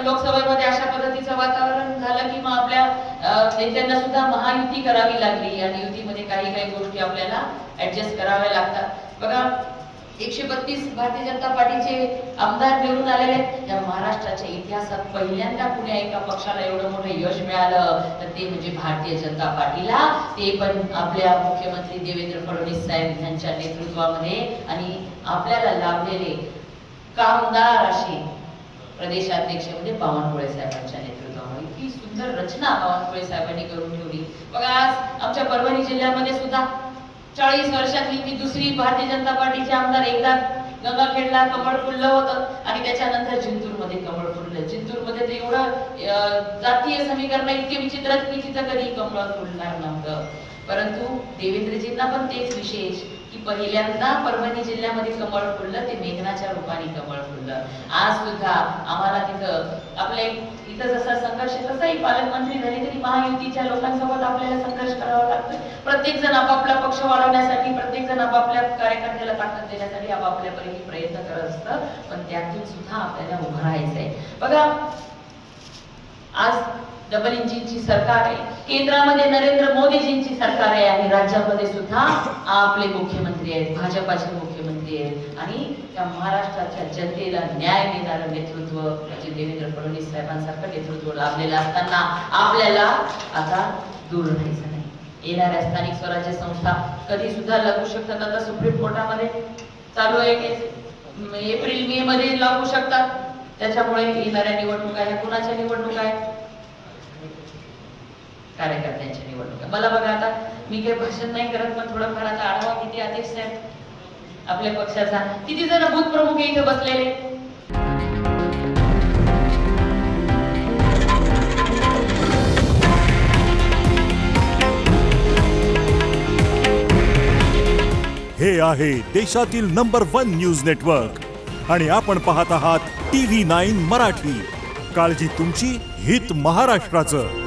लोकसभेमध्ये अशा पद्धतीचं वातावरण झालं की मग आपल्या नेत्यांना सुद्धा महायुती करावी लागली आणि युतीमध्ये काही गोष्टी आपल्याला ऍडजस्ट कराव्या लागतात। बघा 132 भारतीय जनता पार्टीचे आमदार निवडून आलेले आहेत। या महाराष्ट्राच्या इतिहासात पहिल्यांदा कुण्या एका पक्षाला एवढं मोठं यश मिळालं तर ते म्हणजे भारतीय जनता पार्टीला, ते पण आपल्या मुख्यमंत्री देवेंद्र फडणवीस साहेब यांच्या नेतृत्वामध्ये आणि आपल्याला लाभलेले कामदार असे प्रदेशाध्यक्ष म्हणजे बावनकुळे साहेबांच्या नेतृत्वामध्ये। इतकी सुंदर रचना बावनकुळे साहेबांनी करून ठेवली। बघा आज आमच्या परभणी जिल्ह्यामध्ये सुद्धा 40 वर्षातली मी दुसरी भारतीय जनता पार्टीचे आमदार, एकदा गंगाखेडला कमळ फुललं होतं आणि त्याच्यानंतर जिंतूरमध्ये कमळ फुललं। जिंतूरमध्ये तर एवढं जातीय समीकरण इतके विचित्र की तिथं कधी कमळ फुलणार नव्हतं, परंतु देवेंद्रजींना पण तेच विशेष की पहिल्यांदा परभणी जिल्ह्यामध्ये कमळ फुललं, ते मेघनाच्या रूपाने कमळ फुललं। आज सुद्धा आम्हाला तिथं आपल्या इथं जसा संघर्ष तसाही पालकमंत्री झाले तरी महायुतीच्या लोकांसोबत आपल्याला संघर्ष करावा लागतो। प्रत्येक जण आपापला पक्ष वाढवण्यासाठी, प्रत्येक जण आपापल्या कार्यकर्त्याला ताकद देण्यासाठी आपापल्या परीने प्रयत्न करत असतं, पण त्यातून सुद्धा आपल्याला उभं राहायचंय। बघा आज डबल इंजिनची सरकार आहे, केंद्रामध्ये नरेंद्र मोदीजींची सरकार आहे आणि राज्यामध्ये सुद्धा आपले मुख्यमंत्री आहेत, भाजपाचे मुख्यमंत्री आहेत आणि त्या महाराष्ट्राच्या जनतेला न्याय देणारं नेतृत्व म्हणजे देवेंद्र फडणवीस साहेबांसारखं नेतृत्व लाभलेलं असताना आपल्याला आता दूर राहायचं नाही। येणाऱ्या स्थानिक स्वराज्य संस्था कधी सुद्धा लागू शकतात। आता सुप्रीम कोर्टामध्ये चालू आहे केस, एप्रिल मे मध्ये लागू शकतात। त्याच्यामुळे येणाऱ्या निवडणुका ह्या कुणाच्या निवडणुका आहेत? कार्यकर्त्यांच्या निवडणुका। मला बघा आता मी काही भाषण नाही करत, पण थोडंफार आता आढावा किती आदेश साहेब आपल्या पक्षाचा, किती जण बूथ प्रमुख इथे बसलेले। हे आहे देशातील नंबर 1 न्यूज नेटवर्क आणि आपण पाहत आहात TV9 मराठी। काळजी तुमची, हित महाराष्ट्राचं।